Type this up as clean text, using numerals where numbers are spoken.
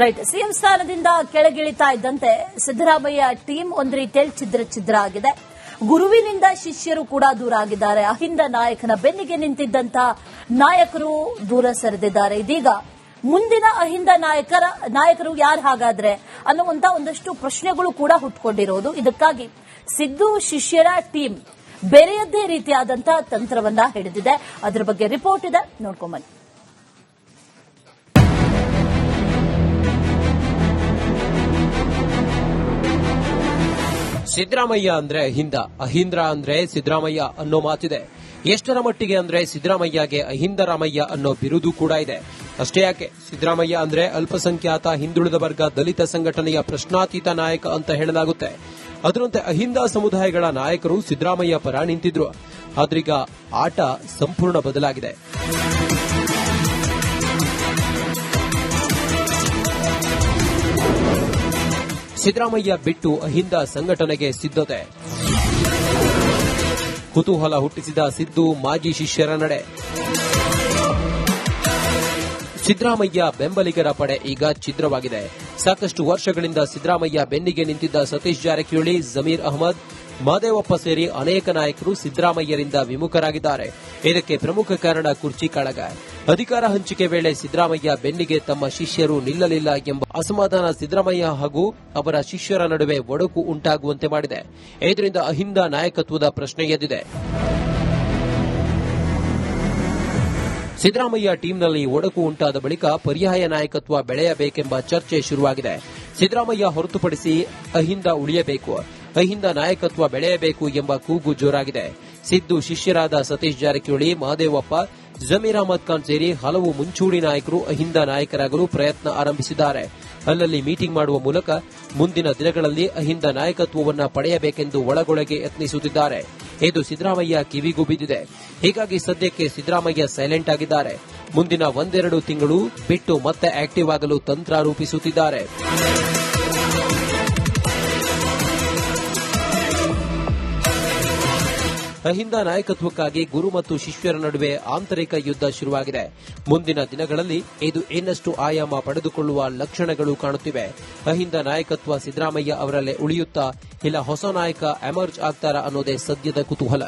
Right. CM ಸ್ಥಾನದಿಂದ ಕೆಳಗಿಳಿತಾ ಇದ್ದಂತೆ Siddaramaiah team ಒಂದು ರೀತಿಯಲ್ಲಿ ಛಿದ್ರ ಆಗಿದೆ. ಗುರುವಿನಿಂದ ಶಿಷ್ಯರು ಕೂಡ ದೂರ ಆಗಿದ್ದಾರೆ. ಅಹಿಂದ ನಾಯಕನ ಬೆನ್ನಿಗೆ ನಿಂತಿದ್ದಂತ ನಾಯಕರು ದೂರ ಸರಿದಿದ್ದಾರೆ. ಇದೀಗ ಮುಂದಿನ ಅಹಿಂದ ನಾಯಕರು ಯಾರು ಹಾಗಾದ್ರೆ ಅನ್ನುವಂತ ಒಂದಷ್ಟು ಪ್ರಶ್ನೆಗಳು ಕೂಡ ಹುಟ್ಟುಕೊಂಡಿರೋದು. ಇದಕ್ಕಾಗಿ ಸಿದ್ದು ಶಿಷ್ಯರ ಟೀಮ್ ಬೇರೆಯದ್ದೇ ರೀತಿಯಾದಂತ ತಂತ್ರವನ್ನ ಹಿಡಿದಿದೆ. ಅದರ ಬಗ್ಗೆ ರಿಪೋರ್ಟ್ ಇದೆ, ನೋಡ್ಕೊಂಬನ್ನಿ. ಸಿದ್ದರಾಮಯ್ಯ ಅಂದ್ರೆ ಅಹಿಂದ, ಅಹಿಂದ್ರ ಅಂದ್ರೆ ಸಿದ್ದರಾಮಯ್ಯ ಅನ್ನೋ ಮಾತಿದೆ. ಎಷ್ಟರ ಮಟ್ಟಿಗೆ ಅಂದ್ರೆ ಸಿದ್ದರಾಮಯ್ಯಗೆ ಅಹಿಂದ ರಾಮಯ್ಯ ಅನ್ನೋ ಬಿರುದು ಕೂಡ ಇದೆ. ಅಷ್ಟೇ ಯಾಕೆ, ಸಿದ್ದರಾಮಯ್ಯ ಅಂದ್ರೆ ಅಲ್ಪಸಂಖ್ಯಾತ ಹಿಂದುಳಿದ ವರ್ಗ ದಲಿತ ಸಂಘಟನೆಯ ಪ್ರಶ್ನಾತೀತ ನಾಯಕ ಅಂತ ಹೇಳಲಾಗುತ್ತೆ. ಅದರಂತೆ ಅಹಿಂದ ಸಮುದಾಯಗಳ ನಾಯಕರು ಸಿದ್ದರಾಮಯ್ಯ ಪರ ನಿಂತಿದ್ರು. ಆದ್ರೀಗ ಆಟ ಸಂಪೂರ್ಣ ಬದಲಾಗಿದೆ. ಸಿದ್ದರಾಮಯ್ಯ ಬಿಟ್ಟು ಅಹಿಂದ ಸಂಘಟನೆಗೆ ಸಿದ್ಧತೆ. ಕುತೂಹಲ ಹುಟ್ಟಿಸಿದ ಸಿದ್ದು ಮಾಜಿ ಶಿಷ್ಯರ ನಡೆ. ಸಿದ್ದರಾಮಯ್ಯ ಬೆಂಬಲಿಗರ ಪಡೆ ಈಗ ಛಿದ್ರವಾಗಿದೆ. ಸಾಕಷ್ಟು ವರ್ಷಗಳಿಂದ ಸಿದ್ದರಾಮಯ್ಯ ಬೆನ್ನಿಗೆ ನಿಂತಿದ್ದ ಸತೀಶ್ ಜಾರಕಿಹೊಳಿ, ಜಮೀರ್ ಅಹಮದ್, ಮಹದೇವಪ್ಪ ಸೇರಿ ಅನೇಕ ನಾಯಕರು ಸಿದ್ದರಾಮಯ್ಯರಿಂದ ವಿಮುಖರಾಗಿದ್ದಾರೆ. ಇದಕ್ಕೆ ಪ್ರಮುಖ ಕಾರಣ ಕುರ್ಚಿ ಕಾಳಗ. ಅಧಿಕಾರ ಹಂಚಿಕೆ ವೇಳೆ ಸಿದ್ದರಾಮಯ್ಯ ಬೆನ್ನಿಗೆ ತಮ್ಮ ಶಿಷ್ಯರು ನಿಲ್ಲಲಿಲ್ಲ ಎಂಬ ಅಸಮಾಧಾನ ಸಿದ್ದರಾಮಯ್ಯ ಹಾಗೂ ಅವರ ಶಿಷ್ಯರ ನಡುವೆ ಒಡಕು ಉಂಟಾಗುವಂತೆ ಮಾಡಿದೆ. ಇದರಿಂದ ಅಹಿಂದ ನಾಯಕತ್ವದ ಪ್ರಶ್ನೆ ಎದ್ದಿದೆ. ಸಿದ್ದರಾಮಯ್ಯ ಟೀಮ್ನಲ್ಲಿ ಒಡಕು ಉಂಟಾದ ಬಳಿಕ ಪರ್ಯಾಯ ನಾಯಕತ್ವ ಬೆಳೆಯಬೇಕೆಂಬ ಚರ್ಚೆ ಶುರುವಾಗಿದೆ. ಸಿದ್ದರಾಮಯ್ಯ ಹೊರತುಪಡಿಸಿ ಅಹಿಂದ ಉಳಿಯಬೇಕು, ಅಹಿಂದ ನಾಯಕತ್ವ ಬೆಳೆಯಬೇಕು ಎಂಬ ಕೂಗು ಜೋರಾಗಿದೆ. ಸಿದ್ದು ಶಿಷ್ಯರಾದ ಸತೀಶ್ ಜಾರಕಿಹೊಳಿ, ಮಹದೇವಪ್ಪ, ಜಮೀರ್ ಅಹಮದ್ ಖಾನ್ ಸೇರಿ ಹಲವು ಮುಂಚೂಣಿ ನಾಯಕರು ಅಹಿಂದ ನಾಯಕರಾಗಲು ಪ್ರಯತ್ನ ಆರಂಭಿಸಿದ್ದಾರೆ. ಅಲ್ಲಲ್ಲಿ ಮೀಟಿಂಗ್ ಮಾಡುವ ಮೂಲಕ ಮುಂದಿನ ದಿನಗಳಲ್ಲಿ ಅಹಿಂದ ನಾಯಕತ್ವವನ್ನು ಪಡೆಯಬೇಕೆಂದು ಒಳಗೊಳಗೆ ಯತ್ನಿಸುತ್ತಿದ್ದಾರೆ. ಇದು ಸಿದ್ದರಾಮಯ್ಯ ಕಿವಿಗೂ ಬಿದ್ದಿದೆ. ಹೀಗಾಗಿ ಸದ್ಯಕ್ಕೆ ಸಿದ್ದರಾಮಯ್ಯ ಸೈಲೆಂಟ್ ಆಗಿದ್ದಾರೆ. ಮುಂದಿನ ಒಂದೆರಡು ತಿಂಗಳು ಬಿಟ್ಟು ಮತ್ತೆ ಆಕ್ಟಿವ್ ಆಗಲು ತಂತ್ರ ರೂಪಿಸುತ್ತಿದ್ದಾರೆ. ಅಹಿಂದ ನಾಯಕತ್ವಕ್ಕಾಗಿ ಗುರು ಮತ್ತು ಶಿಷ್ಯರ ನಡುವೆ ಆಂತರಿಕ ಯುದ್ಧ ಶುರುವಾಗಿದೆ. ಮುಂದಿನ ದಿನಗಳಲ್ಲಿ ಇದು ಇನ್ನಷ್ಟು ಆಯಾಮ ಪಡೆದುಕೊಳ್ಳುವ ಲಕ್ಷಣಗಳು ಕಾಣುತ್ತಿವೆ. ಅಹಿಂದ ನಾಯಕತ್ವ ಸಿದ್ದರಾಮಯ್ಯ ಅವರಲ್ಲೇ ಉಳಿಯುತ್ತಾ ಇಲ್ಲ ಹೊಸ ನಾಯಕ ಎಮರ್ಜ್ ಆಗ್ತಾರಾ ಅನ್ನೋದೇ ಸದ್ಯದ ಕುತೂಹಲ.